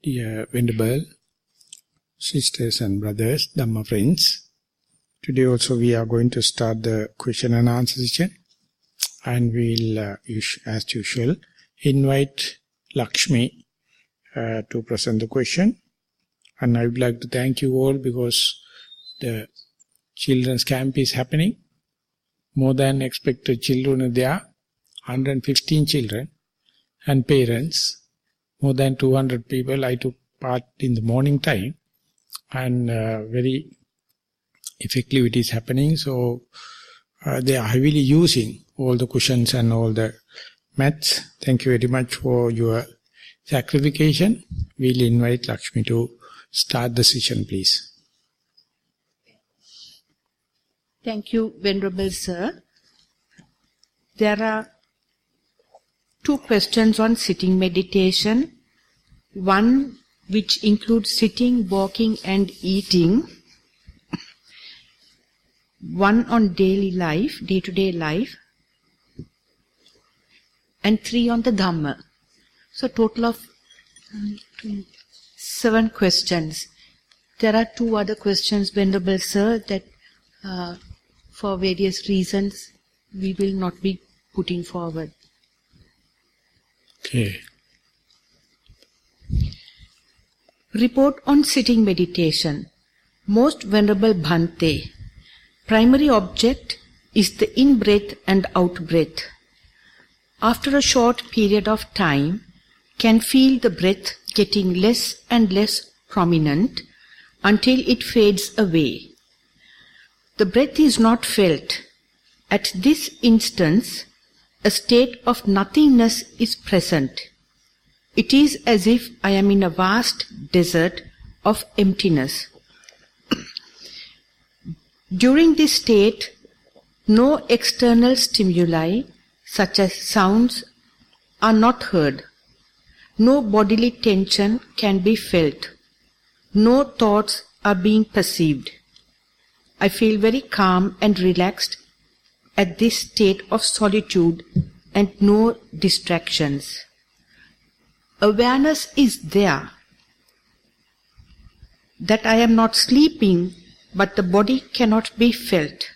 Dear Venerable sisters and brothers, Dhamma friends, today also we are going to start the question and answer session, and we'll, as usual, invite Lakshmi to present the question. And I would like to thank you all because the children's camp is happening. More than expected children are there, 115 children and parents. More than 200 people. I took part in the morning time, and very effective it is happening. So they are heavily using all the cushions and all the mats. Thank you very much for your sacrification. We'll invite Lakshmi to start the session, please. Thank you, Venerable Sir. There are two questions on sitting meditation. One which includes sitting, walking and eating. One on daily life, day-to-day life. And 3 on the Dhamma. So total of 7 questions. There are 2 other questions, Venerable Sir, that for various reasons we will not be putting forward. Okay. Report on sitting meditation. Most Venerable Bhante, primary object is the in-breath and out-breath. After a short period of time, can feel the breath getting less and less prominent until it fades away. The breath is not felt. At this instance, a state of nothingness is present. It is as if I am in a vast desert of emptiness. During this state, no external stimuli, such as sounds, are not heard. No bodily tension can be felt. No thoughts are being perceived. I feel very calm and relaxed at this state of solitude and no distractions. Awareness is there that I am not sleeping, but the body cannot be felt.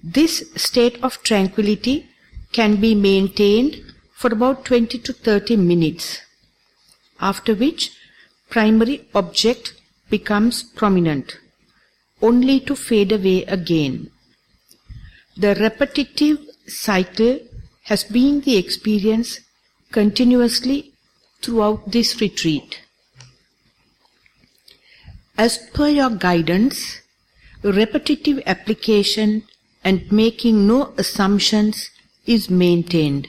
This state of tranquility can be maintained for about 20 to 30 minutes, after which primary object becomes prominent, only to fade away again. The repetitive cycle has been the experience continuously throughout this retreat. As per your guidance, repetitive application and making no assumptions is maintained.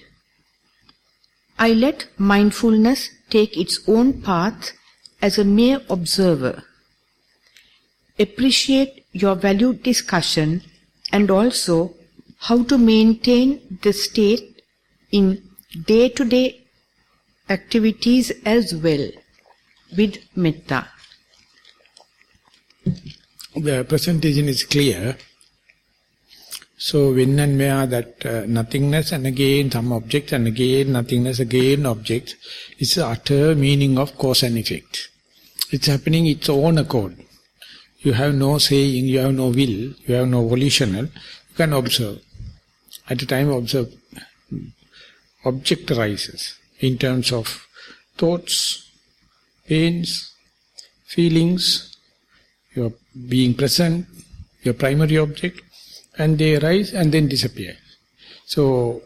I let mindfulness take its own path as a mere observer. Appreciate your valued discussion and also how to maintain the state in day-to-day activities as well, with metta. The presentation is clear. So when and where that nothingness and again some object and again nothingness, again object, is the utter meaning of cause and effect. It's happening its own accord. You have no saying, you have no will, you have no volitional. You can observe. At the time observe, object arises in terms of thoughts, pains, feelings, your being present, your primary object, and they arise and then disappear. So,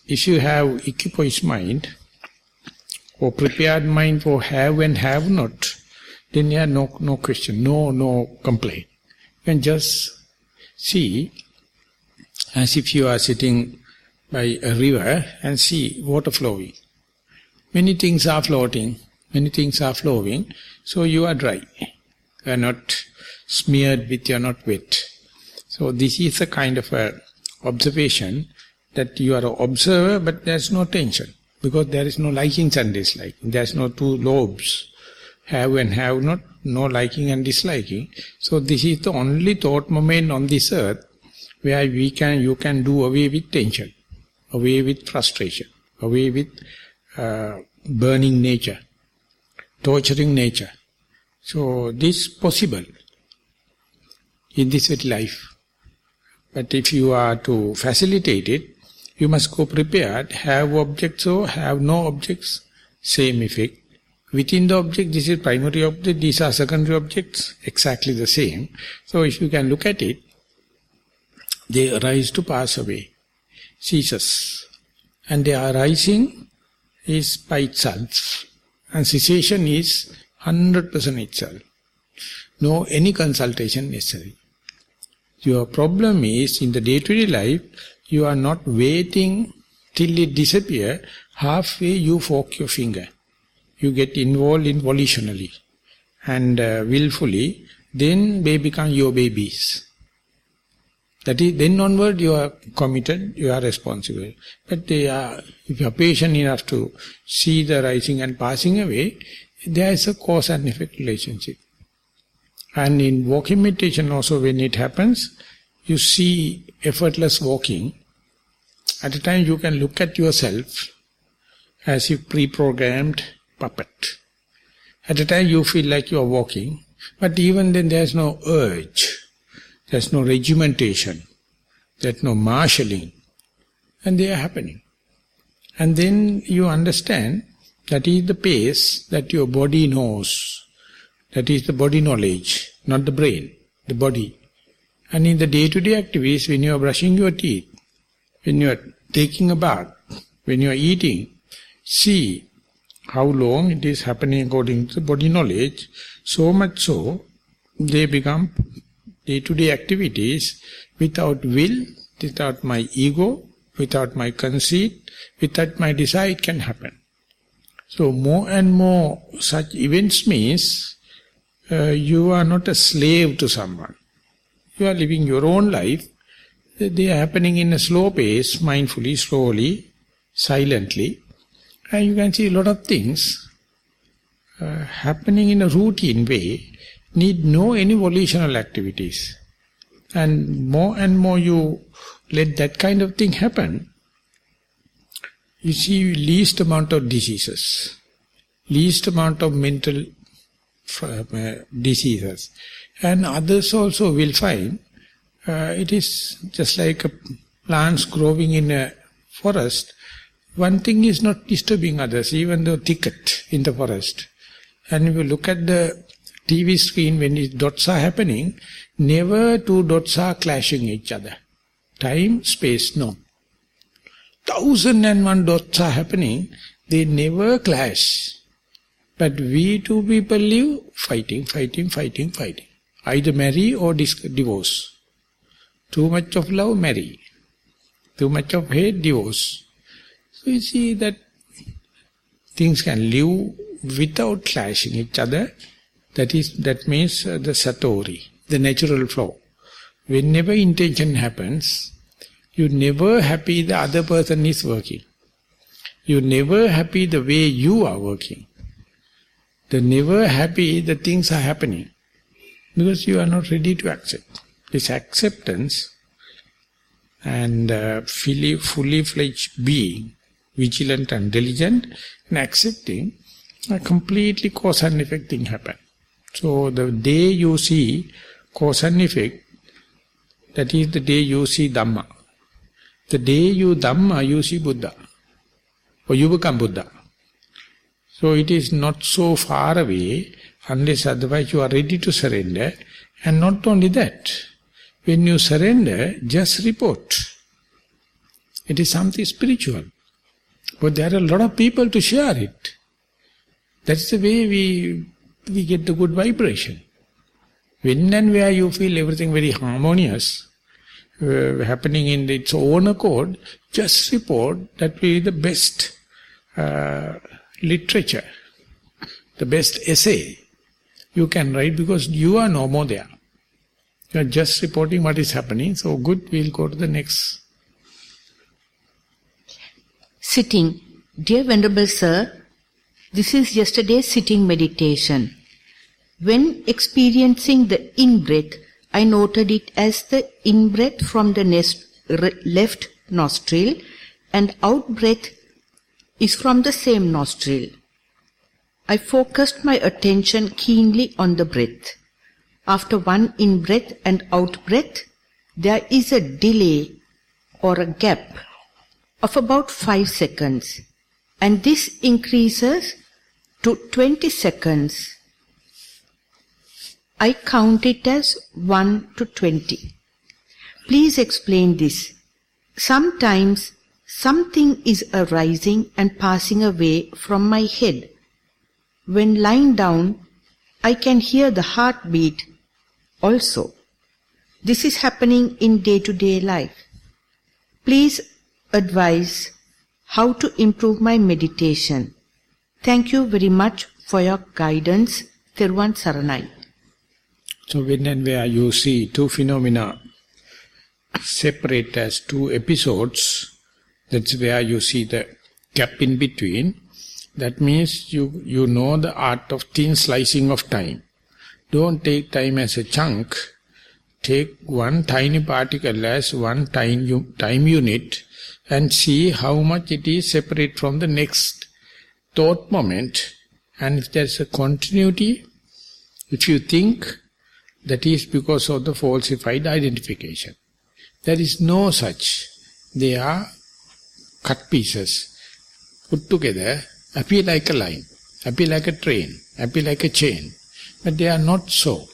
if you have equipoised mind, or prepared mind for have and have not, then you have no question, no complaint. You can just see as if you are sitting by a river and see water flowing. Many things are floating, many things are flowing, so you are dry. You are not smeared with, you are not wet. So this is a kind of a observation that you are an observer, but there is no tension, because there is no likings and disliking. There is no 2 lobes, have and have not, no liking and disliking. So this is the only thought moment on this earth where you can do away with tension, away with frustration, away with burning nature. torturing nature. So this possible in this very life. But if you are to facilitate it, you must go prepared, have objects or have no objects, same effect. Within the object, this is primary object, these are secondary objects, exactly the same. So if you can look at it, they arise to pass away, ceases. And their arising is by itself. And cessation is 100% itself. No any consultation necessary. Your problem is, in the day-to-day life, you are not waiting till it disappears. Halfway you fork your finger. You get involved in volitionally and willfully. Then they become your babies. That is, then onward you are committed, you are responsible. But if you are patient enough to see the rising and passing away, there is a cause and effect relationship. And in walking meditation also, when it happens, you see effortless walking. At a time you can look at yourself as if pre-programmed puppet. At a time you feel like you are walking, but even then there is no urge, there is no regimentation, there is no marshalling, and they are happening. And then you understand that is the pace that your body knows. That is the body knowledge, not the brain, the body. And in the day-to-day activities, when you are brushing your teeth, when you are taking a bath, when you are eating, see how long it is happening according to the body knowledge. So much so, they become day-to-day activities without will, without my ego, without my conceit, without my desire, it can happen. So more and more such events means you are not a slave to someone. You are living your own life. They are happening in a slow pace, mindfully, slowly, silently. And you can see a lot of things happening in a routine way, need no any volitional activities. And more you let that kind of thing happen, you see least amount of diseases, least amount of mental diseases. And others also will find it is just like plants growing in a forest. One thing is not disturbing others, even though thicket in the forest. And if you look at the TV screen when these dots are happening, never two dots are clashing each other. Time, space, no. 1001 dots are happening, they never clash. But we two people live fighting. Either marry or divorce. Too much of love, marry. Too much of hate, divorce. So you see that things can live without clashing each other. That means the satori, the natural flow. Whenever intention happens, you're never happy the other person is working. You're never happy the way you are working. You're never happy the things are happening. Because you are not ready to accept. This acceptance and fully fledged being, vigilant and diligent, and accepting, a completely cause and effect thing happen. So the day you see cause and effect, that is the day you see Dhamma. The day you Dhamma, you see Buddha. Or you become Buddha. So it is not so far away, unless otherwise you are ready to surrender. And not only that, when you surrender, just report. It is something spiritual. But there are a lot of people to share it. That's the way we get the good vibration. When and where you feel everything very harmonious, happening in its own accord, just report. That will be the best literature, the best essay you can write, because you are no more there. You are just reporting what is happening. So good, we'll go to the next. Sitting. Dear Venerable Sir, this is yesterday's sitting meditation. When experiencing the in-breath, I noted it as the in-breath from the left nostril and out-breath is from the same nostril. I focused my attention keenly on the breath. After one in-breath and out-breath, there is a delay or a gap of about 5 seconds, and this increases to 20 seconds. I count it as 1 to 20. Please explain this. Sometimes something is arising and passing away from my head. When lying down, I can hear the heartbeat also. This is happening in day-to-day life. Please advise how to improve my meditation. Thank you very much for your guidance. Theruvan Saranai. So when and where you see two phenomena separate as two episodes, that's where you see the gap in between. That means you know the art of thin slicing of time. Don't take time as a chunk. Take one tiny particle as one time unit and see how much it is separate from the next thought moment. And if there's a continuity, if you think, that is because of the falsified identification. There is no such. They are cut pieces, put together, appear like a line, appear like a train, appear like a chain. But they are not so.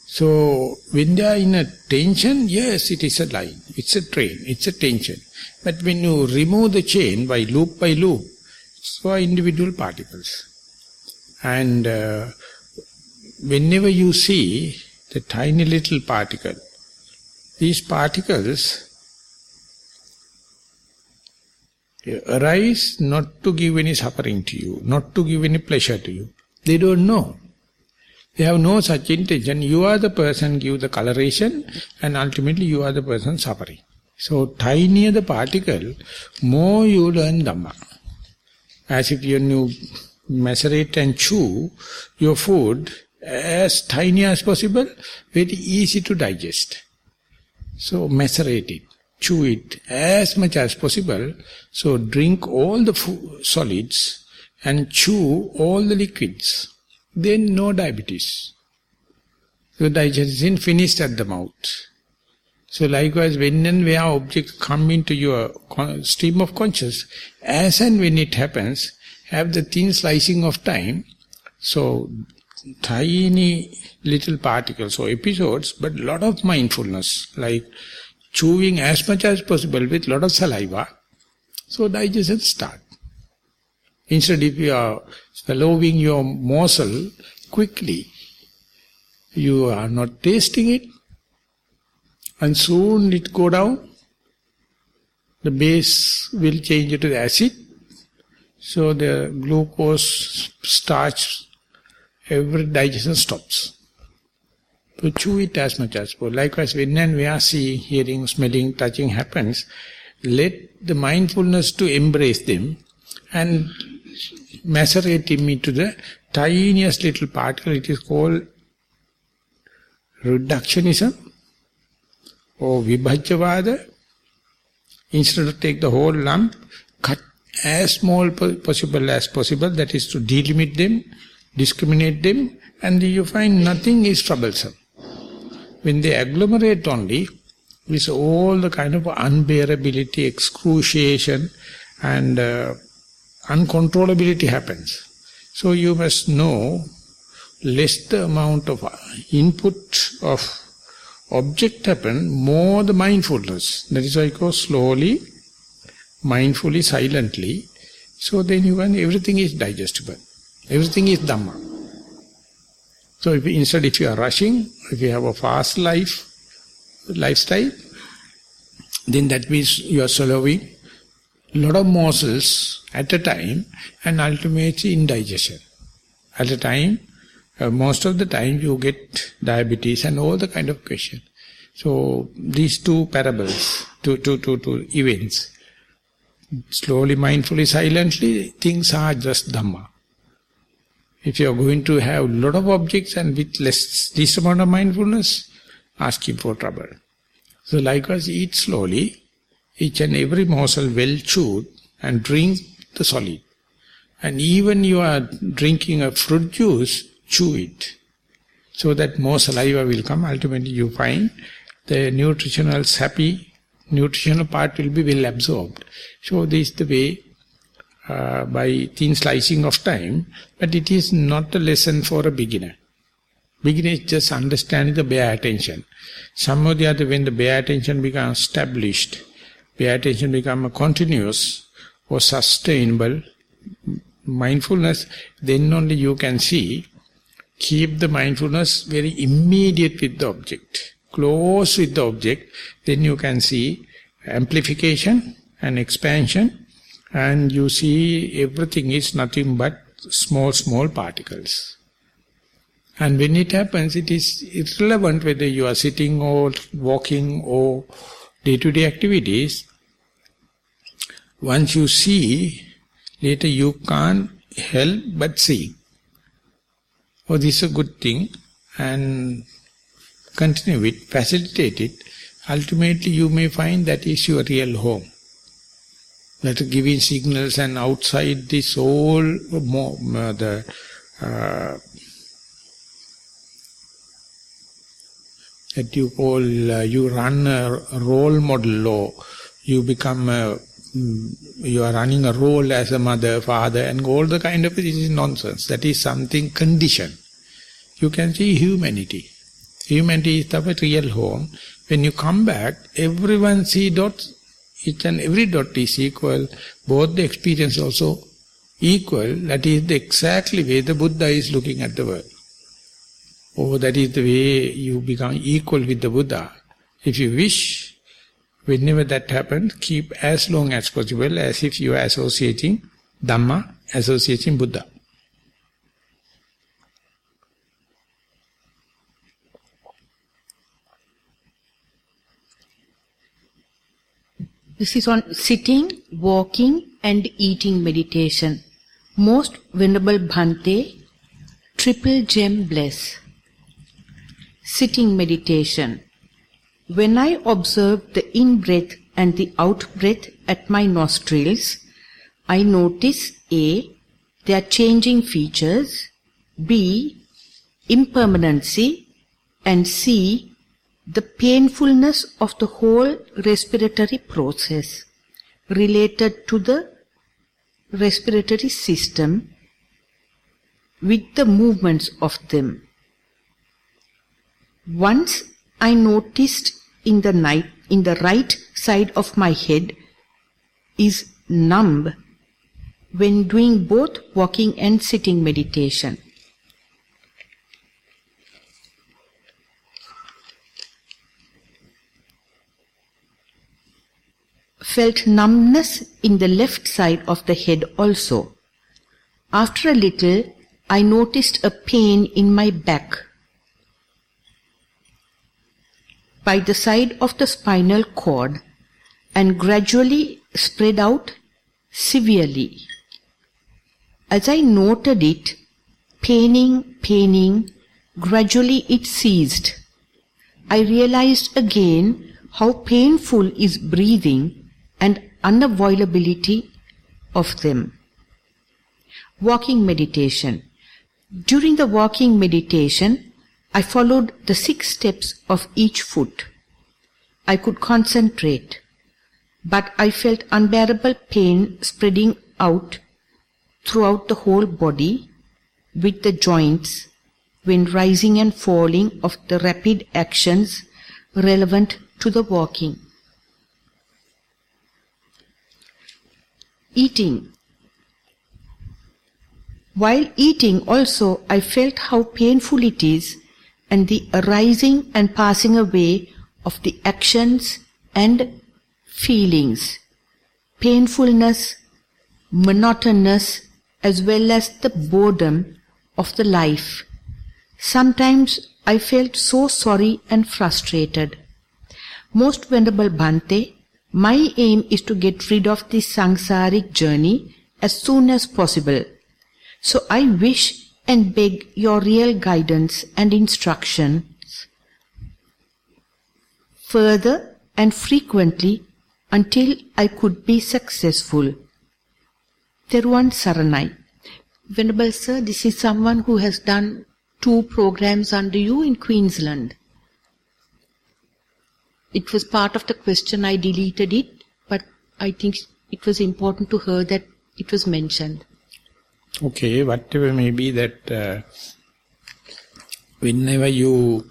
So, when they are in a tension, yes, it is a line, it's a train, it's a tension. But when you remove the chain by loop, it's for individual particles. And whenever you see the tiny little particle, these particles arise not to give any suffering to you, not to give any pleasure to you. They don't know. They have no such intention. You are the person give the coloration and ultimately you are the person suffering. So tinier the particle, more you learn Dhamma. As if you macerate and chew your food as tiny as possible, very easy to digest. So macerate it, chew it as much as possible. So drink all the solids and chew all the liquids. Then no diabetes. So digestion finished at the mouth. So likewise, when and where objects come into your stream of consciousness, as and when it happens, have the thin slicing of time. So tiny little particles or episodes, but lot of mindfulness, like chewing as much as possible with lot of saliva. So digestion start. Instead, if you are swallowing your morsel quickly, you are not tasting it, and soon it go down. The base will change to the acid, so the glucose, starch, every digestion stops. So chew it as much as possible. Likewise, when and where seeing, hearing, smelling, touching happens, let the mindfulness to embrace them and macerate him into the tiniest little particle. It is called reductionism or vibhajyavada. Instead of take the whole lump, cut as small possible as possible, that is to delimit them, discriminate them, and you find nothing is troublesome. When they agglomerate only, with all the kind of unbearability, excruciation and uncontrollability happens. So you must know, less the amount of input of object happen, more the mindfulness. That is why I go slowly, mindfully, silently. So then you can, everything is digestible. Everything is Dhamma. So if you are rushing, if you have a fast lifestyle, then that means you are swallowing a lot of morsels at a time and ultimately indigestion. At a time, most of the time you get diabetes and all the kind of question. So these two parables, two events, slowly, mindfully, silently, things are just Dhamma. If you are going to have a lot of objects and with least amount of mindfulness, asking for trouble. So likewise, eat slowly, each and every morsel well chewed, and drink the solid. And even you are drinking a fruit juice, chew it, so that more saliva will come. Ultimately you find the nutritional part will be well absorbed. So this is the way, by thin slicing of time, but it is not a lesson for a beginner. Beginner is just understanding the bare attention. Some or the other, when the bare attention becomes established, bare attention becomes continuous or sustainable mindfulness, then only you can see, keep the mindfulness very immediate with the object, close with the object, then you can see amplification and expansion, and you see everything is nothing but small particles. And when it happens, it is irrelevant whether you are sitting or walking or day-to-day activities. Once you see, later you can't help but see. Oh, this is a good thing, and continue it, facilitate it. Ultimately you may find that is your real home. That giving signals and outside this whole, that you call, you run a role model, or you become you are running a role as a mother, father, and all the kind of, this is nonsense. That is something conditioned. You can see humanity. Humanity is the real home. When you come back, everyone see dots, each and every dot is equal, both the experience also equal. That is the exactly way the Buddha is looking at the world. Oh, that is the way you become equal with the Buddha. If you wish, whenever that happens, keep as long as possible as if you are associating Dhamma, associating Buddha. This is on sitting, walking and eating meditation. Most Venerable Bhante, Triple Gem Bless. Sitting meditation. When I observe the in-breath and the out-breath at my nostrils, I notice A. their changing features, B. impermanency, and C. the painfulness of the whole respiratory process related to the respiratory system with the movements of them. Once I noticed in the right side of my head is numb when doing both walking and sitting meditation. Felt numbness in the left side of the head also. After a little, I noticed a pain in my back, by the side of the spinal cord, and gradually spread out severely. As I noted it, paining, gradually it ceased. I realized again how painful is breathing and unavoidability of them. Walking meditation. During the walking meditation, I followed the 6 steps of each foot. I could concentrate, but I felt unbearable pain spreading out throughout the whole body with the joints when rising and falling of the rapid actions relevant to the walking. Eating. While eating also, I felt how painful it is, and the arising and passing away of the actions and feelings, painfulness, monotonous, as well as the boredom of the life. Sometimes I felt so sorry and frustrated. Most Venerable Bhante, my aim is to get rid of this samsaric journey as soon as possible. So I wish and beg your real guidance and instructions further and frequently until I could be successful. Theruvan Saranai. Venerable Sir, this is someone who has done 2 programs under you in Queensland. It was part of the question, I deleted it, but I think it was important to her that it was mentioned. Okay, whatever may be that whenever you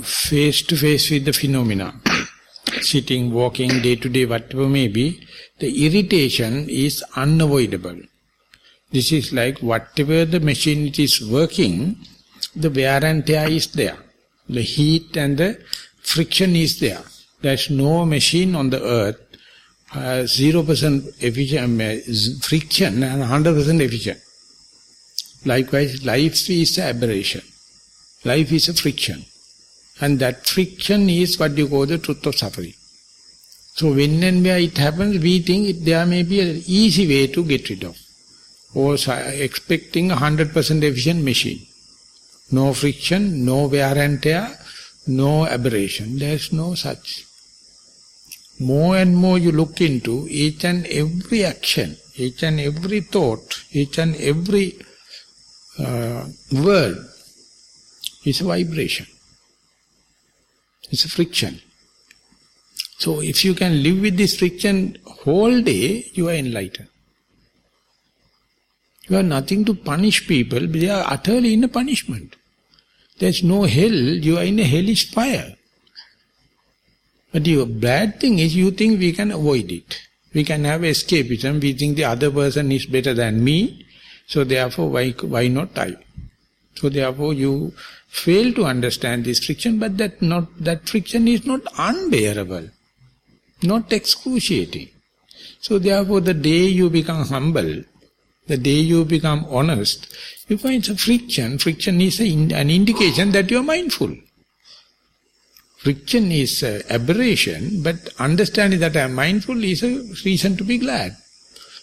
face to face with the phenomena, sitting, walking, day to day, whatever may be, the irritation is unavoidable. This is like whatever the machine it is working, the wear and tear is there. The heat and the friction is there. There's no machine on the earth 0% efficient, friction and 100% efficient. Likewise, life is an aberration. Life is a friction. And that friction is what you call the truth of suffering. So when and where it happens, we think there may be an easy way to get rid of. Or expecting 100% efficient machine. No friction, no wear and tear, no aberration. There is no such. More and more you look into each and every action, each and every thought, each and every word is a vibration. It's a friction. So if you can live with this friction whole day, you are enlightened. You are nothing to punish people, they are utterly in a punishment. There is no hell, you are in a hellish fire. But your bad thing is you think we can avoid it. We can have escapism, we think the other person is better than me, so therefore why not I? So therefore you fail to understand this friction, but that friction is not unbearable, not excruciating. So therefore the day you become humble, the day you become honest, you find a friction. Friction is an indication that you are mindful. Friction is aberration, but understanding that I am mindful is a reason to be glad.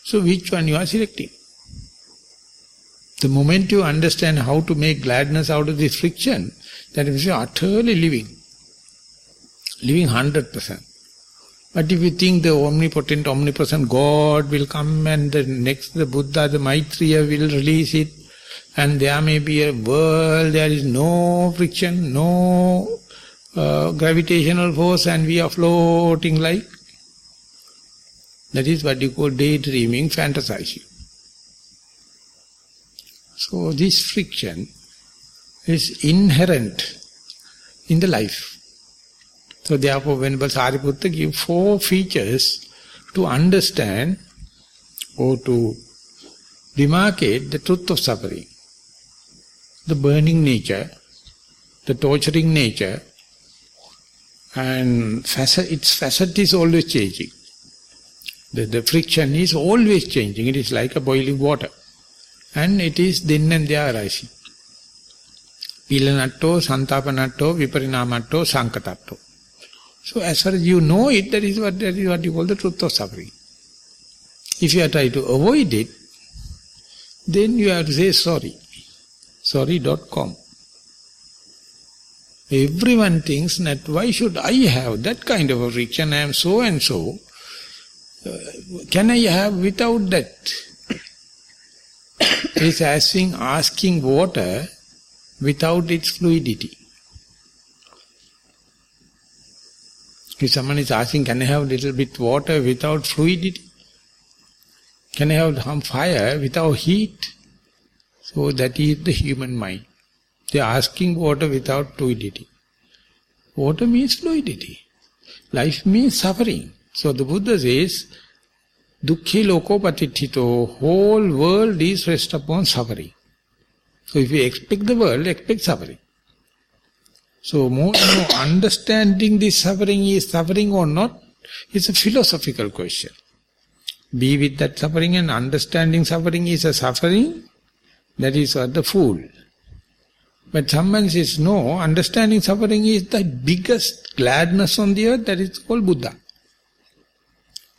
So which one you are selecting? The moment you understand how to make gladness out of this friction, that is you are utterly living 100%. But if you think the omnipotent, omnipresent God will come and the Buddha, the Maitreya will release it, and there may be a world, there is no friction, no gravitational force, and we are floating like, that is what you call daydreaming, fantasizing. So this friction is inherent in the life. So therefore, Venerable Sariputta gives 4 features to understand or to demarcate the truth of suffering. The burning nature, the torturing nature, and its facet is always changing. The friction is always changing. It is like a boiling water. And it is then and there arising. Pilanatto, santapanatto, viparinamatto, sankatatto. So as far as you know it, that is what you call the truth of suffering. If you are trying to avoid it, then you have to say sorry. Sorry.com. Everyone thinks that why should I have that kind of a friction? I am so and so. Can I have without that? It's as in asking water without its fluidity. If someone is asking, can I have a little bit water without fluidity? Can I have some fire without heat? So that is the human mind. They are asking water without fluidity. Water means fluidity. Life means suffering. So the Buddha says, dukkhi loko patithito, whole world is rest upon suffering. So if you expect the world, expect suffering. So more and more understanding this suffering is suffering or not, it's a philosophical question. Be with that suffering and understanding suffering is a suffering, that is what the fool. But someone says, no, understanding suffering is the biggest gladness on the earth, that is called Buddha.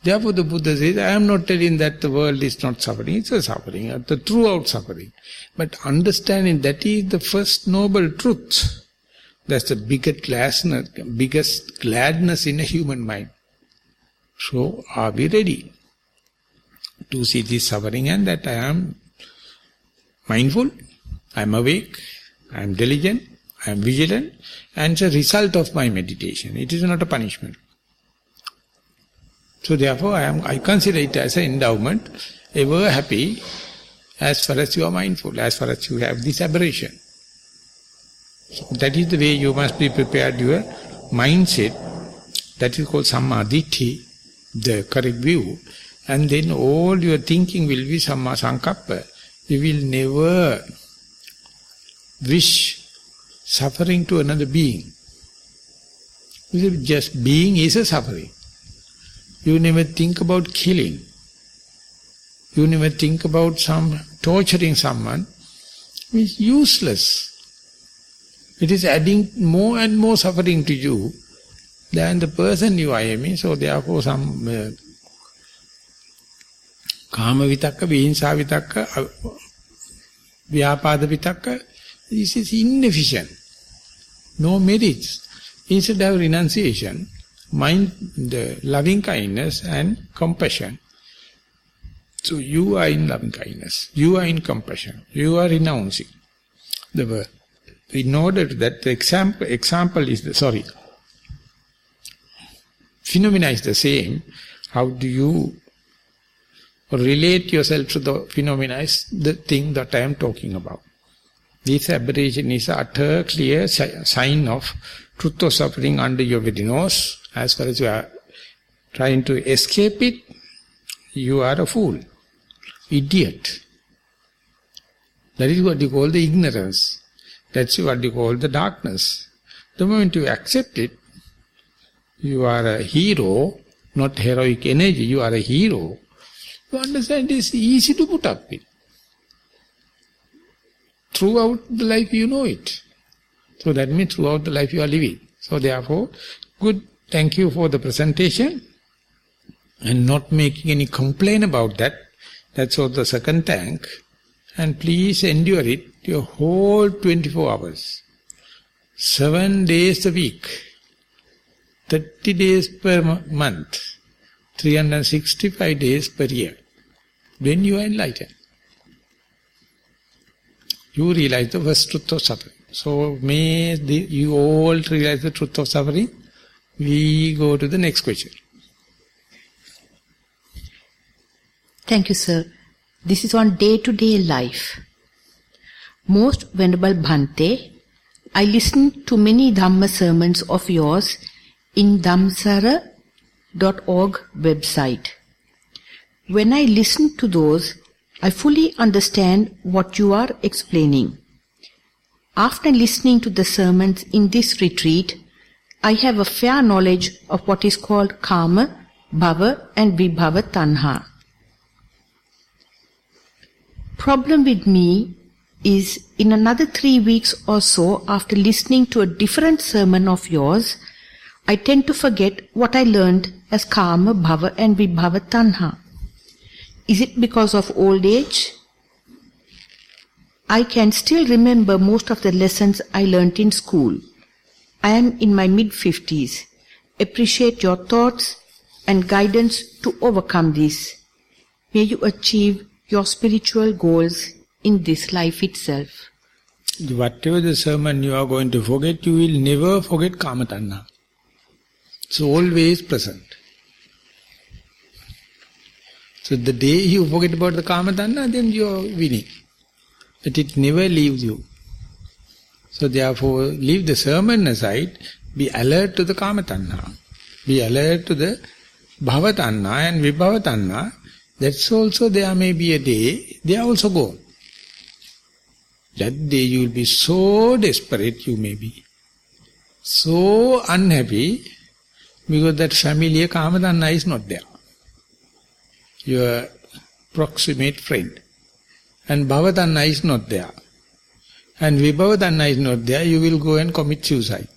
Therefore the Buddha says, I am not telling that the world is not suffering, it's a suffering, the throughout suffering. But understanding that is the first noble truth. That's the biggest gladness in a human mind. So, are we ready to see this suffering, and that I am mindful, I am awake, I am diligent, I am vigilant, and it's a result of my meditation. It is not a punishment. So therefore I consider it as an endowment, ever happy as far as you are mindful, as far as you have this aberration. So that is the way you must be prepared, your mindset. That is called Samma Ditthi, the correct view. And then all your thinking will be Samma Sankappa. You will never wish suffering to another being. Just being is a suffering. You never think about killing. You never think about torturing someone. It's useless. It is adding more and more suffering to you than the person you are aiming. So therefore some Kama Vitakka, Vihinsa Vitakka, Vyapada Vitakka, this is inefficient. No merits. Instead of renunciation, mind the loving kindness and compassion. So you are in loving kindness, you are in compassion, you are renouncing the word. In order that the example is phenomena is the same. How do you relate yourself to the phenomena is the thing that I am talking about. This aberration is an utter clear sign of truth of suffering under your very nose. As far as you are trying to escape it, you are a fool, idiot. That is what you call the ignorance. That's what you call the darkness. The moment you accept it, you are a hero, not heroic energy, you are a hero. You understand it is easy to put up with. Throughout the life you know it. So that means throughout the life you are living. So therefore, good, thank you for the presentation. And not making any complaint about that. That's all the second thank. And please endure it your whole 24 hours. 7 days a week. 30 days per month. 365 days per year. When you are enlightened. You realize the first truth of suffering. So may you all realize the truth of suffering. We go to the next question. Thank you, sir. This is on day-to-day life. Most Venerable Bhante, I listened to many Dhamma sermons of yours in Dhammajiva.org website. When I listen to those, I fully understand what you are explaining. After listening to the sermons in this retreat, I have a fair knowledge of what is called Kama, Bhava and Vibhava Tanha. Problem with me is in another 3 weeks or so after listening to a different sermon of yours, I tend to forget what I learned as Kama, Bhava and Vibhava Tanha. Is it because of old age? I can still remember most of the lessons I learnt in school. I am in my mid-50s. Appreciate your thoughts and guidance to overcome this. May you achieve your spiritual goals in this life itself. Whatever the sermon you are going to forget, you will never forget Kama Tanha. It's always present. So the day you forget about the Kama Tanha, then you are winning. But it never leaves you. So therefore, leave the sermon aside, be alert to the Kama Tanha. Be alert to the Bhava Tanha and Vibhava Tanha. That's also there may be a day, they are also gone. That day you will be so desperate, you may be so unhappy, because that familiar Kama Tanha is not there. Your proximate friend. And Bhava Tanha is not there. And Vibhava Tanha is not there, you will go and commit suicide.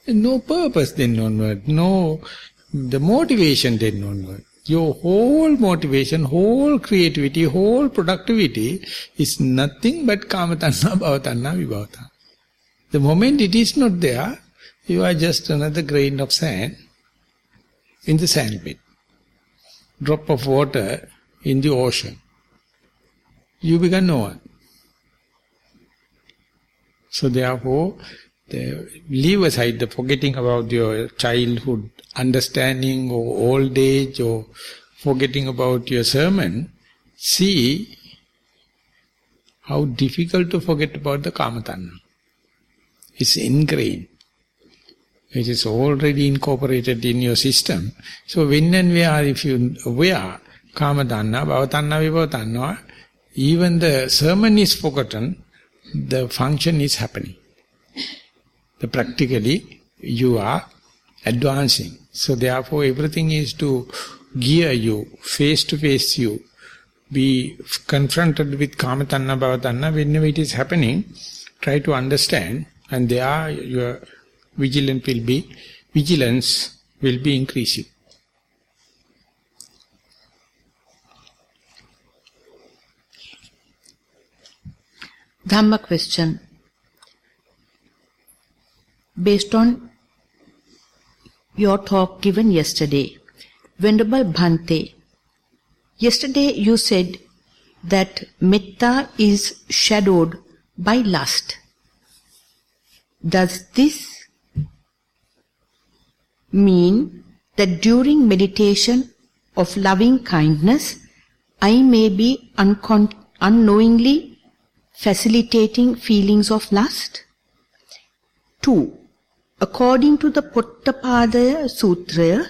No purpose then onward, no, the motivation then onward. Your whole motivation, whole creativity, whole productivity is nothing but Kama Tanha, Bhava Tanha, Vibhava Tanha. The moment it is not there, you are just another grain of sand in the sandpit. drop of water in the ocean. You become no one. So therefore, leave aside the forgetting about your childhood understanding or old age or forgetting about your sermon. See how difficult to forget about the kama tanha. It's ingrained. It is already incorporated in your system. So when and where, if you aware, kama tanha, bhava tanha, vibhava tanha, even the sermon is forgotten, the function is happening. Practically, you are advancing. So therefore, everything is to gear you, face to face you, be confronted with kama tanha, bhava tanha. Whenever it is happening, try to understand, and there your vigilance will be increasing. Dhamma question. Based on your talk given yesterday, Venerable Bhante, yesterday you said that metta is shadowed by lust. Does this mean that during meditation of loving kindness, I may be unknowingly facilitating feelings of lust? 2. According to the Pottapada Sutra,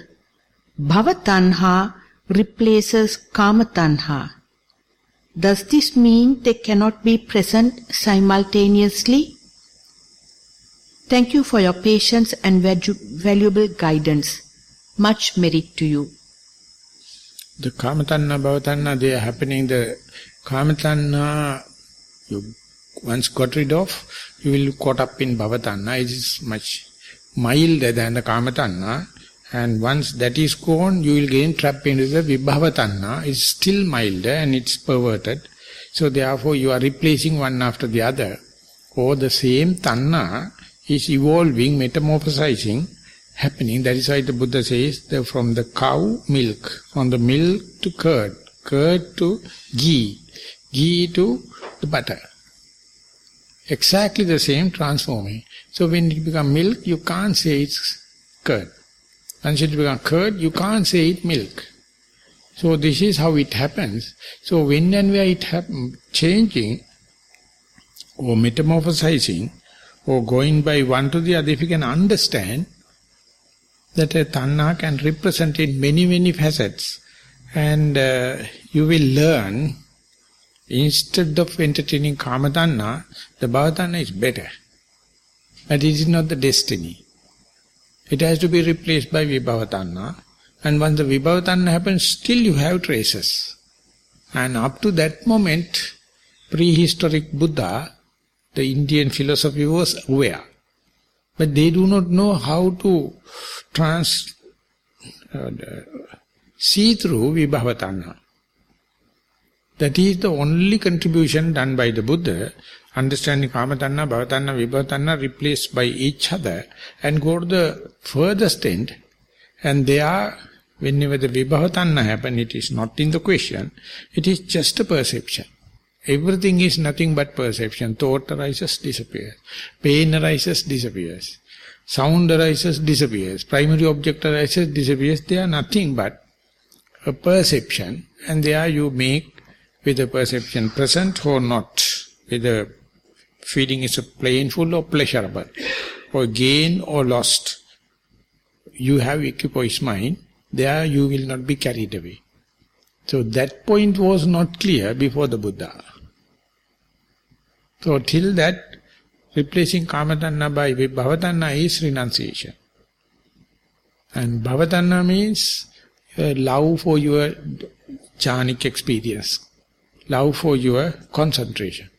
Bhava Tanha replaces Kama Tanha. Does this mean they cannot be present simultaneously? Thank you for your patience and valuable guidance. Much merit to you. The Kama Tanha, Bhava Tanha, they are happening. The Kama Tanha, you once got rid of, you will caught up in Bhava Tanha. It is much milder than the Kama Tanha, and once that is gone, you will again trap into the Vibhava Tanha. It's still milder and it's perverted. So therefore you are replacing one after the other. Or the same Tanha is evolving, metamorphosizing, happening. That is why the Buddha says, that from the cow, milk, from the milk to curd, curd to ghee, ghee to the butter. Exactly the same transforming. So when it becomes milk, you can't say it's curd. Once it becomes curd, you can't say it's milk. So this is how it happens. So when and where it happens, changing or metamorphosizing or going by one to the other, if you can understand that a tanha can represent in many, many facets, and you will learn, instead of entertaining kama tanha, the bhava tanha is better. But it is not the destiny. It has to be replaced by vibhava tanha. And once the vibhava tanha happens, still you have traces. And up to that moment, prehistoric Buddha, the Indian philosophy was aware. But they do not know how to see through vibhava tanha. That is the only contribution done by the Buddha, understanding kama tanha, bhava tanha, vibhava tanha replaced by each other, and go to the furthest end. And there, whenever the vibhava tanha happens, it is not in the question, it is just a perception. Everything is nothing but perception. Thought arises, disappears. Pain arises, disappears. Sound arises, disappears. Primary object arises, disappears. They are nothing but a perception, and there you make whether perception present or not, whether feeling is painful or pleasurable, or gain or lost. You have equipoised mind, there you will not be carried away. So that point was not clear before the Buddha. So till that, replacing kama tanha by bhava tanha is renunciation. And bhava tanha means love for your jhanic experience, love for your concentration.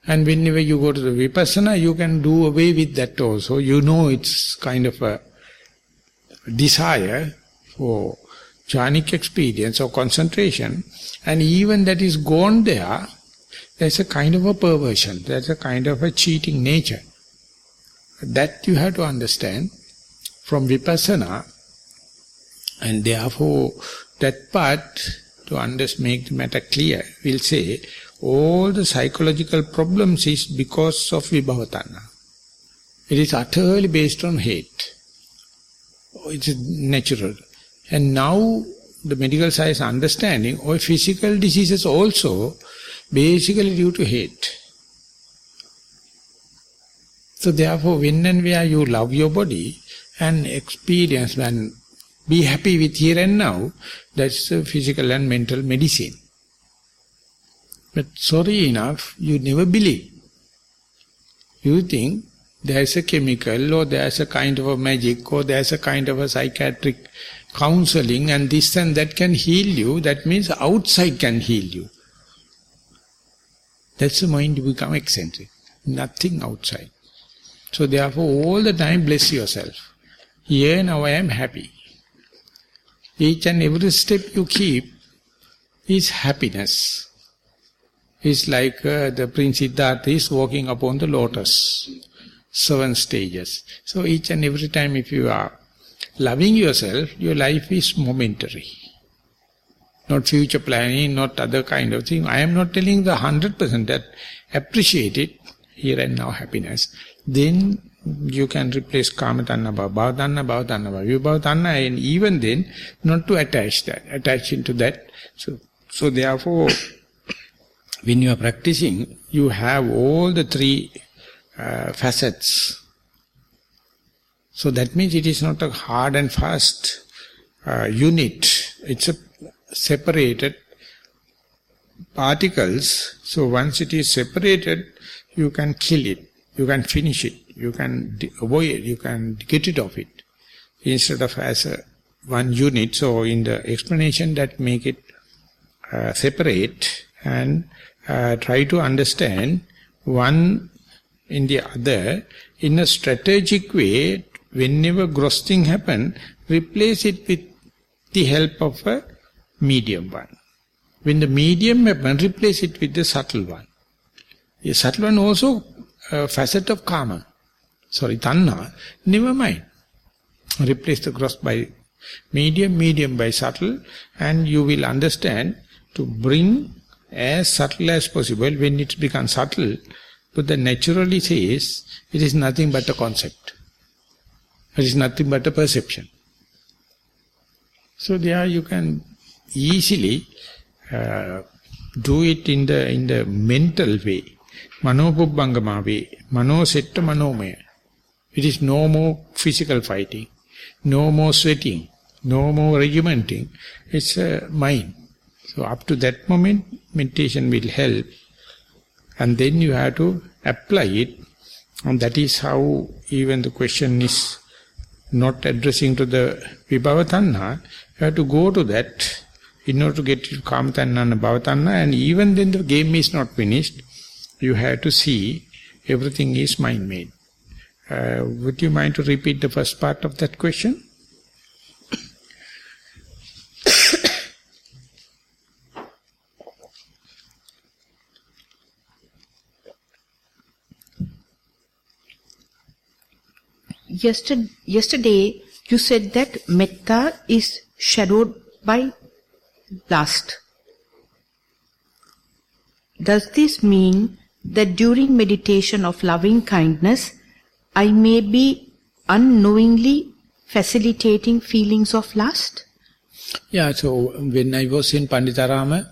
And whenever you go to the vipassana, you can do away with that also. You know it's kind of a desire for jhanic experience or concentration, and even that is gone there, there's a kind of a perversion, there's a kind of a cheating nature. That you have to understand from vipassana, and therefore that part, to make the matter clear, will say, all the psychological problems is because of Vibhava Tanha. It is utterly based on hate. It is natural. And now the medical science understanding, all physical diseases also basically due to hate. So therefore, when and where you love your body and experience and be happy with here and now, that's a physical and mental medicine. But sorry enough, you never believe. You think there's a chemical or there's a kind of a magic or there's a kind of a psychiatric counseling and this and that can heal you. That means outside can heal you. That's the mind you become eccentric. Nothing outside. So therefore all the time bless yourself. Here now I am happy. Each and every step you keep is happiness. It's like the Prince Siddhartha is walking upon the lotus. 7 stages. So each and every time if you are loving yourself, your life is momentary. Not future planning, not other kind of thing. I am not telling the 100% that appreciate it, here and now happiness. Then you can replace Kama Tanha, Bhava Tanha, Vibhava Tanha, and even then not to attach into that. So therefore, when you are practicing, you have all the 3 facets. So that means it is not a hard and fast unit. It's a separated particles. So once it is separated, you can kill it, you can finish it, you can avoid it, you can get rid of it. Instead of as a one unit, so in the explanation that make it separate and try to understand one in the other in a strategic way. Whenever gross thing happen, replace it with the help of a medium one. When the medium happen, replace it with the subtle one. The subtle one also a facet of karma. Tanha, never mind. Replace the gross by medium, medium by subtle, and you will understand to bring as subtle as possible. When it becomes subtle, Buddha naturally says, it is nothing but a concept. It is nothing but a perception. So there you can easily do it in the mental way, manopubbangama way, manosetta manomaya. It is no more physical fighting, no more sweating, no more regimenting. It's a mind. So up to that moment, meditation will help, and then you have to apply it, and that is how even the question is not addressing to the Vibhava Tanha. You have to go to that in order to get to Kama Tanha and Bhava Tanha, and even then the game is not finished. You have to see everything is mind-made. Would you mind to repeat the first part of that question? Yesterday you said that metta is shadowed by lust. Does this mean that during meditation of loving kindness, I may be unknowingly facilitating feelings of lust? Yeah, so when I was in Panditarama,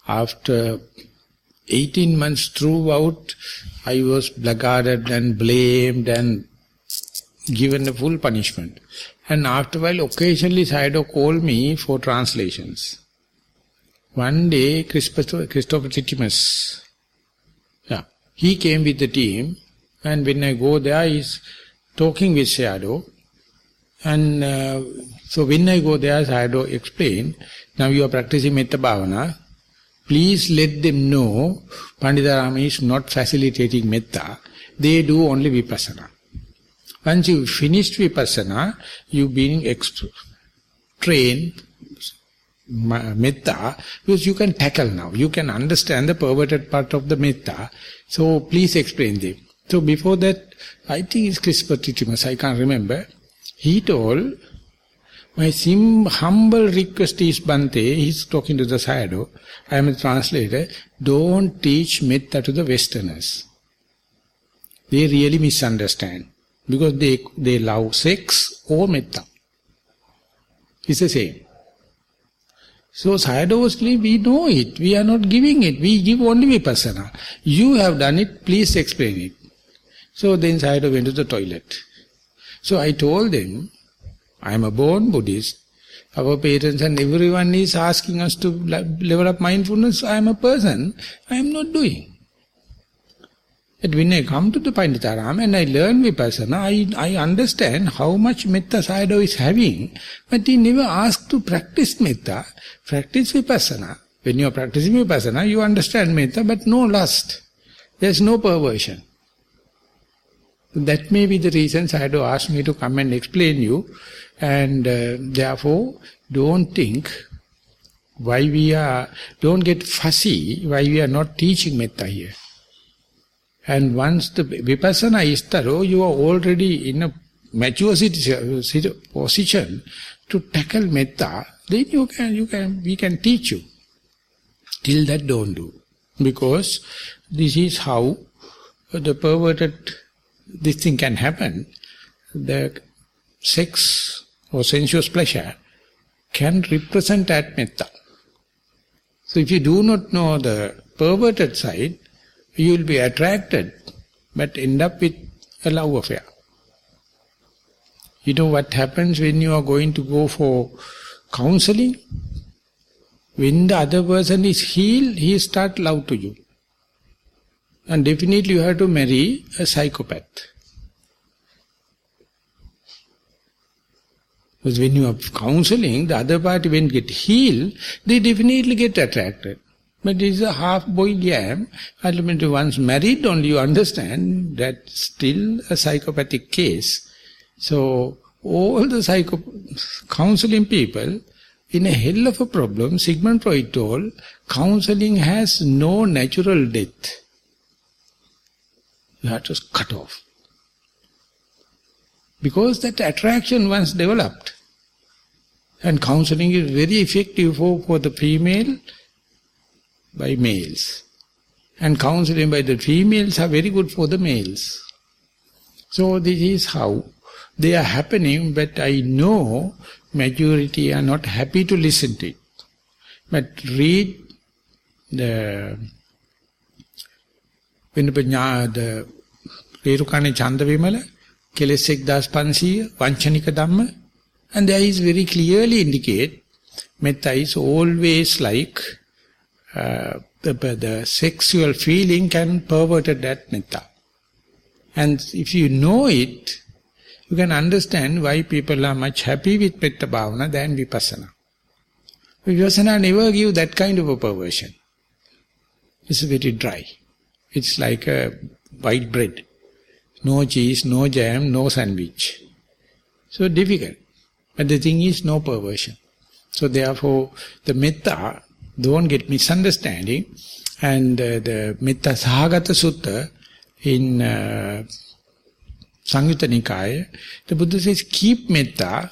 after 18 months throughout, I was blackguarded and blamed and given a full punishment. And after a while, occasionally Sayadaw called me for translations. One day, Christopher Titimus, he came with the team, and when I go there, he's talking with Sayadaw. And so when I go there, Sayadaw explained, now you are practicing Metta Bhavana, please let them know Panditarama is not facilitating Metta, they do only Vipassana. Once you finished Vipassana, you being trained Metta, because you can tackle now. You can understand the perverted part of the Metta. So please explain them. So before that, I think it's Christopher Titimus, I can't remember. He told, My humble request is, Bhante, he's talking to the Sayadaw, I am a translator, don't teach metta to the Westerners. They really misunderstand. Because they love sex or metta. It's the same. So Sayadaw was clear, we know it, we are not giving it, we give only vipassana. You have done it, please explain it. So then Sayadaw went to the toilet. So I told them, I am a born Buddhist, our parents and everyone is asking us to level up mindfulness, I am a person, I am not doing. But when I come to the Panditaram and I learn vipassana, I understand how much metta Sayadaw is having, but he never asked to practice metta, practice vipassana. When you are practicing vipassana, you understand metta, but no lust. There is no perversion. That may be the reason Sayadaw asked me to come and explain you, and therefore don't think don't get fussy why we are not teaching metta here. And once the vipassana is thorough, you are already in a mature position to tackle metta, then we can teach you. Till that don't do. Because this is how the perverted, this thing can happen. The sex or sensuous pleasure can represent that metta. So if you do not know the perverted side, you will be attracted, but end up with a love affair. You know what happens when you are going to go for counseling? When the other person is healed, he starts love to you. And definitely you have to marry a psychopath. Because when you are counseling, the other party, when get healed, they definitely get attracted. But it is a half-boiled yam. Ultimately, once married, only you understand that still a psychopathic case. So, all the counseling people, in a hell of a problem, Sigmund Freud told, counseling has no natural death. You have to cut off. Because that attraction once developed. And counseling is very effective for the female, by males. And counseling by the females are very good for the males. So this is how they are happening, but I know majority are not happy to listen to it. But read the Rerukane Chandavimala, Kelesek Das Pansiya, Vanchanika Dhamma, and there is very clearly indicate metta is always like the sexual feeling can pervert that metta. And if you know it, you can understand why people are much happy with metta bhavana than vipassana. Vipassana never give that kind of a perversion. It's very dry. It's like a white bread. No cheese, no jam, no sandwich. So difficult. But the thing is no perversion. So therefore, the metta, don't get misunderstanding. And the Metta Sahagata Sutta in Samyutta Nikaya, the Buddha says, keep metta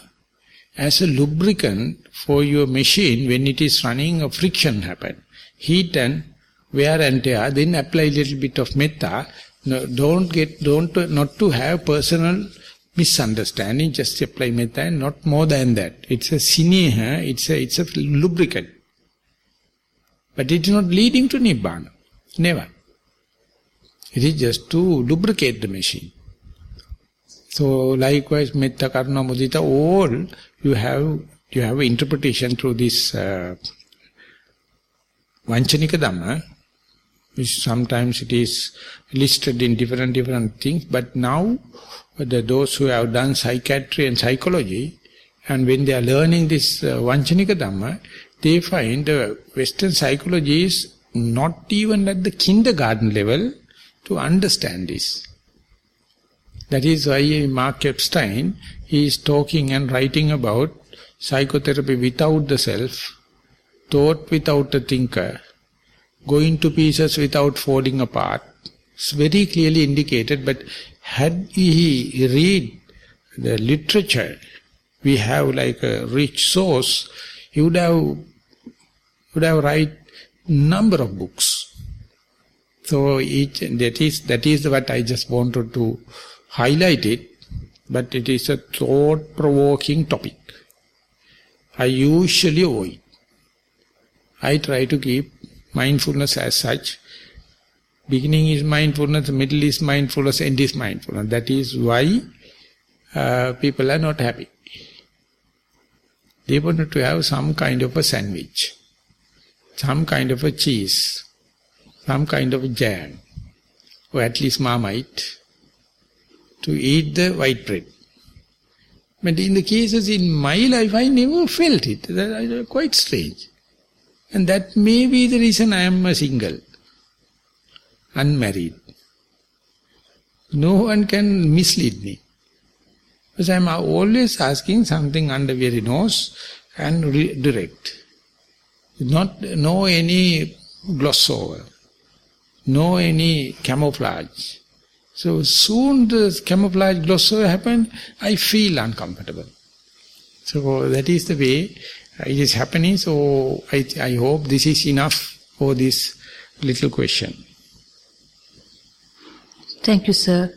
as a lubricant for your machine when it is running, a friction happen. Heat and wear and tear, then apply a little bit of metta. No, not to have personal misunderstanding, just apply metta and not more than that. It's a sineha, it's a lubricant. But it is not leading to Nibbana. Never. It is just to lubricate the machine. So likewise, metta, karuna, mudita, all you have interpretation through this Vanchanika Dhamma, which sometimes it is listed in different things, but now those who have done psychiatry and psychology, and when they are learning this Vanchanika Dhamma, they find Western psychology is not even at the kindergarten level to understand this. That is why Mark Epstein is talking and writing about psychotherapy without the self, thought without a thinker, going to pieces without falling apart. It's very clearly indicated, but had he read the literature we have like a rich source, he would have write number of books. So that is what I just wanted to highlight it, but it is a thought-provoking topic. I usually avoid. I try to keep mindfulness as such. Beginning is mindfulness, middle is mindfulness, end is mindfulness. That is why people are not happy. They want to have some kind of a sandwich, some kind of a cheese, some kind of a jam, or at least Marmite, to eat the white bread. But in the cases in my life, I never felt it. That is quite strange. And that may be the reason I am a single, unmarried. No one can mislead me. Because I am always asking something under very nose and direct. No any gloss over. No any camouflage. So soon the camouflage gloss over happened, I feel uncomfortable. So that is the way it is happening. So I hope this is enough for this little question. Thank you, sir.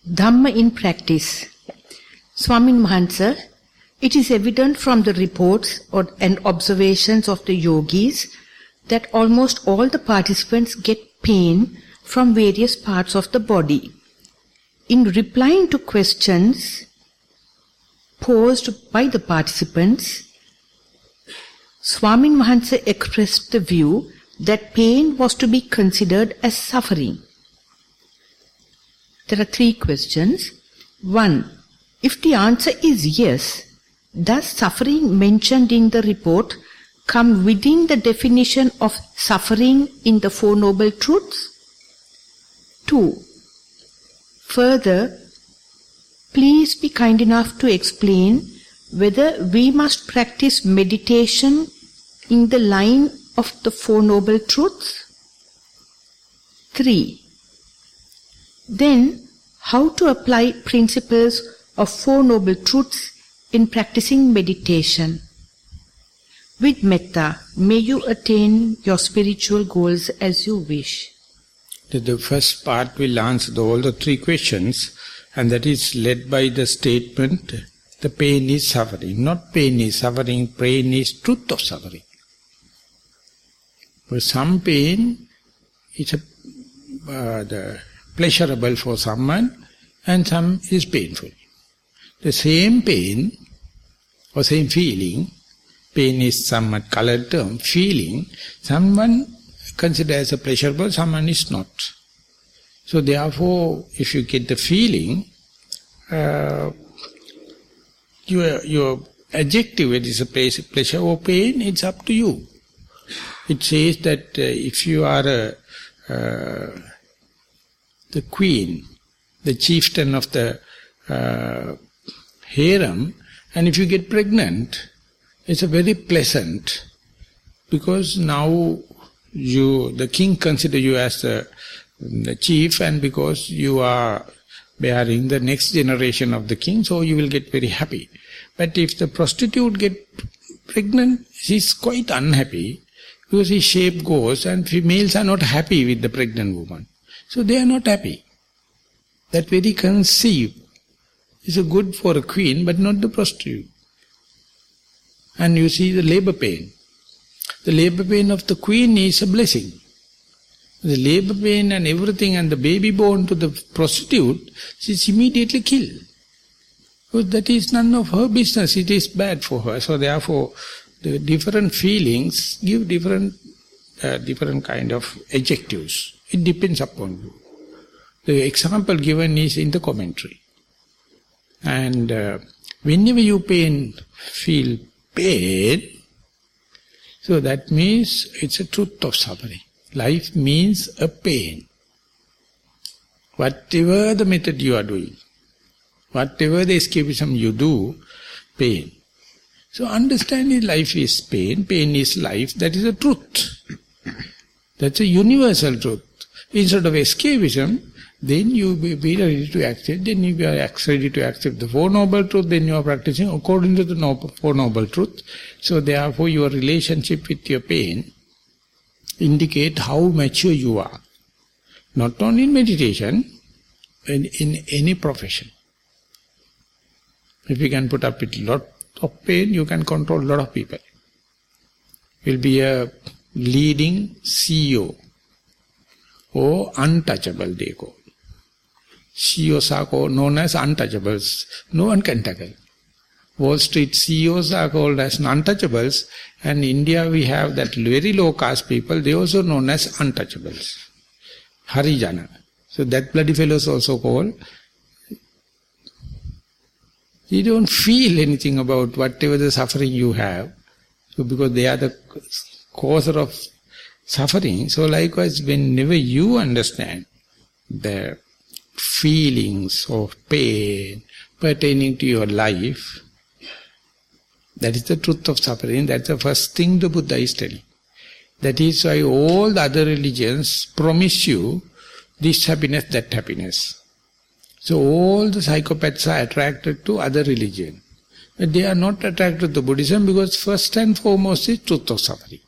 Dhamma in practice. Swamin Mahansa, it is evident from the reports and observations of the yogis that almost all the participants get pain from various parts of the body. In replying to questions posed by the participants, Swamin Mahansa expressed the view that pain was to be considered as suffering. There are 3 questions. 1. If the answer is yes, does suffering mentioned in the report come within the definition of suffering in the Four Noble Truths? 2. Further, please be kind enough to explain whether we must practice meditation in the line of the Four Noble Truths. 3. Then, how to apply principles of Four Noble Truths in practicing meditation. With metta, may you attain your spiritual goals as you wish. The first part will answer all the 3 questions, and that is led by the statement, the pain is suffering. Not pain is suffering, pain is truth of suffering. For some pain is the pleasurable for someone, and some is painful. The same pain or same feeling, pain is somewhat colored term, feeling, someone considers as pleasurable, someone is not. So therefore, if you get the feeling, your adjective, it is a pleasure or pain, it's up to you. It says that if you are the queen, the chieftain of the harem, and if you get pregnant, it's a very pleasant, because now the king consider you as the chief, and because you are bearing the next generation of the king, so you will get very happy. But if the prostitute get pregnant, she is quite unhappy, because his shape goes, and females are not happy with the pregnant woman. So they are not happy. That very conceit is good for a queen, but not the prostitute. And you see the labor pain. The labor pain of the queen is a blessing. The labor pain and everything, and the baby born to the prostitute, she is immediately killed. Because that is none of her business, it is bad for her. So therefore, the different feelings give different kind of adjectives. It depends upon you. The example given is in the commentary. And whenever you feel pain, so that means it's a truth of suffering. Life means a pain. Whatever the method you are doing, whatever the escapism you do, pain. So understanding life is pain is life, that is a truth. That's a universal truth. Instead of escapism, then you be ready to accept. Then if you are ready to accept the Four Noble Truths, then you are practicing according to the Four Noble Truths. So therefore your relationship with your pain indicate how mature you are. Not only in meditation, in any profession. If you can put up with a lot of pain, you can control a lot of people. You'll be a leading CEO or untouchable, they call. CEOs are called, known as untouchables. No one can tackle. Wall Street CEOs are called as untouchables, and in India we have that very low caste people, they also known as untouchables. Harijana. So that bloody fellow is also called. You don't feel anything about whatever the suffering you have, so because they are the cause of suffering. So likewise, whenever you understand the feelings of pain pertaining to your life, that is the truth of suffering. That's the first thing the Buddha is telling. That is why all the other religions promise you this happiness, that happiness. So all the psychopaths are attracted to other religion. But they are not attracted to Buddhism because first and foremost is truth of suffering.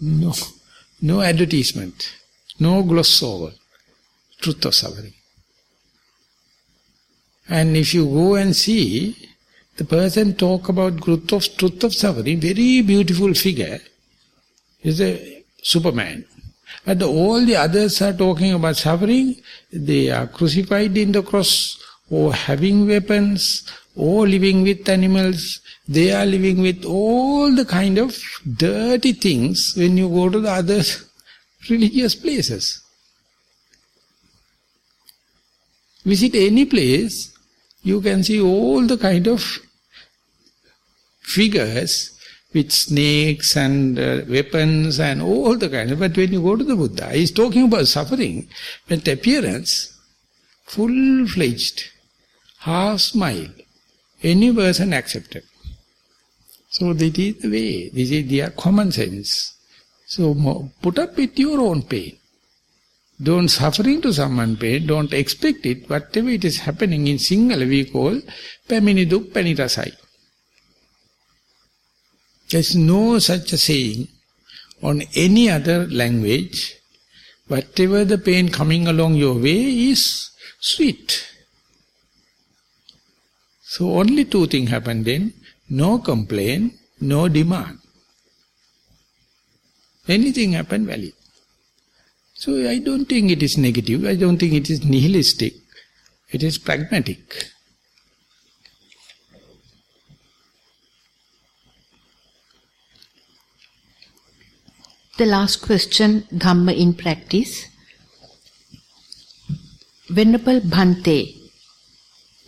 No advertisement, no gloss over. Truth of suffering. And if you go and see, the person talk about truth of suffering, very beautiful figure, is a Superman. But all the others are talking about suffering, they are crucified in the cross, or having weapons, or living with animals. They are living with all the kind of dirty things when you go to the other religious places. Visit any place, you can see all the kind of figures with snakes and weapons and all the kind of. But when you go to the Buddha, he is talking about suffering, but appearance, full-fledged, half smile, any person accepted. So that is the way, this is their common sense. So put up with your own pain. Don't suffering to someone pain, don't expect it. Whatever it is happening in Sinhala we call Pamini Duk Panitasai. There is no such a saying on any other language. Whatever the pain coming along your way is sweet. So only two things happen then. No complaint, no demand. Anything happen valid. So I don't think it is negative, I don't think it is nihilistic, it is pragmatic. The last question, Dhamma in practice. Venerable Bhante,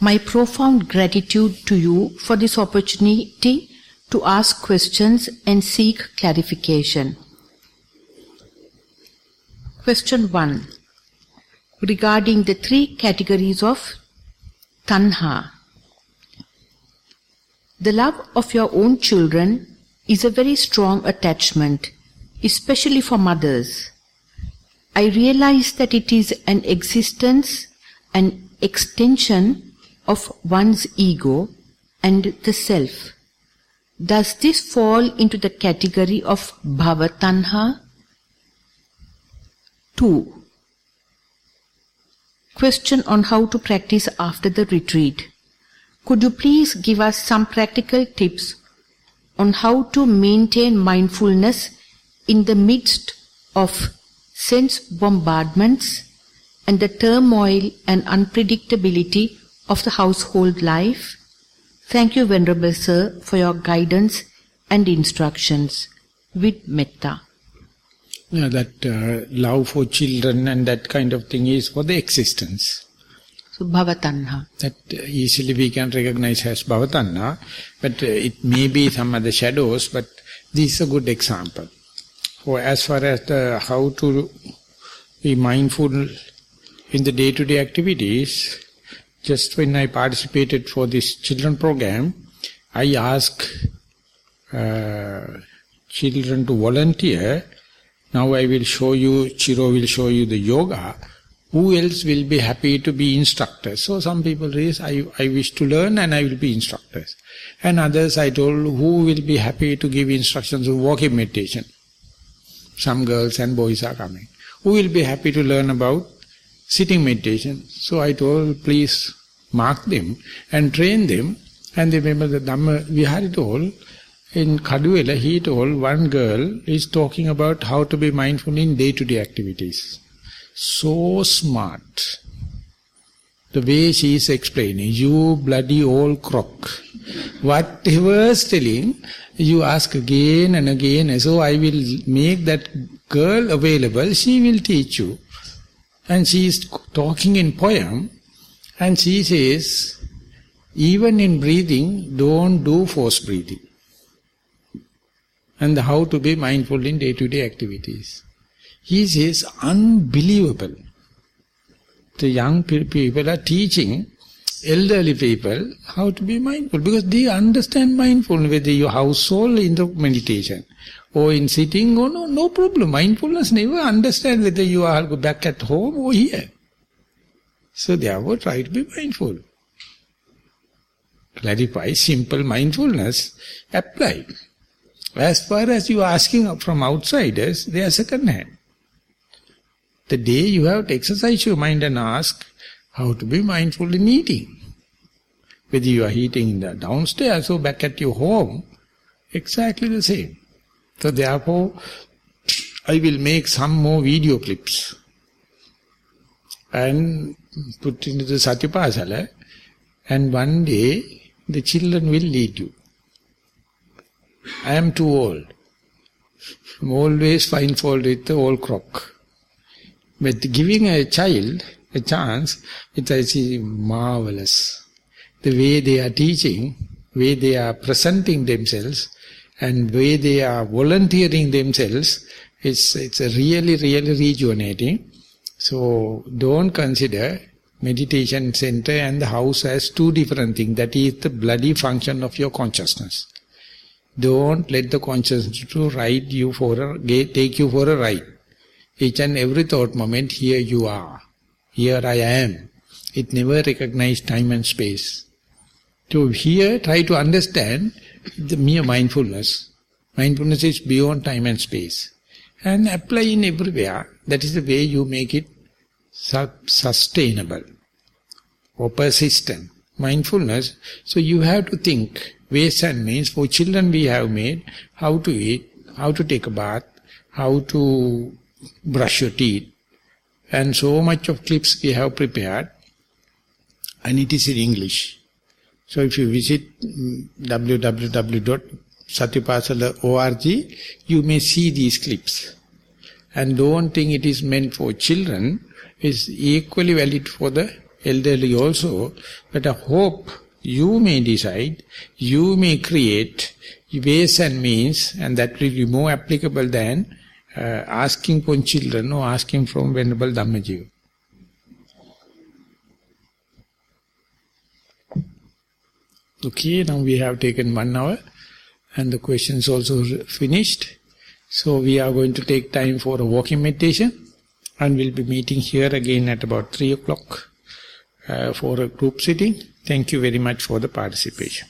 my profound gratitude to you for this opportunity to ask questions and seek clarification. Question 1. Regarding the three categories of tanha. The love of your own children is a very strong attachment, especially for mothers. I realize that it is an existence, an extension of one's ego and the self. Does this fall into the category of bhava tanha? 2. Question on how to practice after the retreat. Could you please give us some practical tips on how to maintain mindfulness in the midst of sense bombardments and the turmoil and unpredictability of the household life? Thank you, Venerable Sir, for your guidance and instructions. With metta. Yeah, that love for children and that kind of thing is for the existence. So bhavatanha. That easily we can recognize as bhavatanha, but it may be some other shadows, but this is a good example. For as far as how to be mindful in the day-to-day activities, just when I participated for this children program, I asked children to volunteer Now I will show you, Chiro will show you the yoga. Who else will be happy to be instructors? So some people raise, I wish to learn and I will be instructors. And others I told, who will be happy to give instructions of walking meditation? Some girls and boys are coming. Who will be happy to learn about sitting meditation? So I told, please mark them and train them. And they remember the Dhammajiva told, in Kaduela he told one girl is talking about how to be mindful in day-to-day activities. So smart. The way she is explaining, you bloody old crock. Whatever is telling, you ask again and again. So I will make that girl available, she will teach you. And she is talking in poem, and she says, even in breathing, don't do forced breathing. And how to be mindful in day-to-day activities. He says, unbelievable. The young people are teaching elderly people how to be mindful, because they understand mindfulness, whether your household in the meditation or in sitting or no problem. Mindfulness never understand whether you are back at home or here. So therefore try to be mindful. Clarify, simple mindfulness, apply. As far as you are asking from outsiders, they are second hand. The day you have to exercise your mind and ask how to be mindful in eating. Whether you are eating downstairs or back at your home, exactly the same. So therefore, I will make some more video clips and put into the Satipasala, and one day the children will lead you. I am too old. I'm always find fault with the old crock. But giving a child a chance, it is marvelous. The way they are teaching, way they are presenting themselves, and way they are volunteering themselves, it's really, really rejuvenating. So don't consider meditation center and the house as two different things. That is the bloody function of your consciousness. Don't let the consciousness to take you for a ride. Each and every thought moment, here you are, here I am. It never recognizes time and space. So here, try to understand the mere mindfulness. Mindfulness is beyond time and space. And apply in everywhere. That is the way you make it sustainable or persistent. Mindfulness, so you have to think ways and means. For children we have made how to eat, how to take a bath, how to brush your teeth, and so much of clips we have prepared, and it is in English. So if you visit www.satipasala.org, you may see these clips. And don't think it is meant for children, it's equally valid for the elderly also. But I hope you may decide, you may create ways and means, and that will be more applicable than asking from children or asking from Venerable Dhammajiva. Okay, now we have taken 1 hour and the questions also finished. So we are going to take time for a walking meditation, and we'll be meeting here again at about 3 o'clock for a group sitting. Thank you very much for the participation.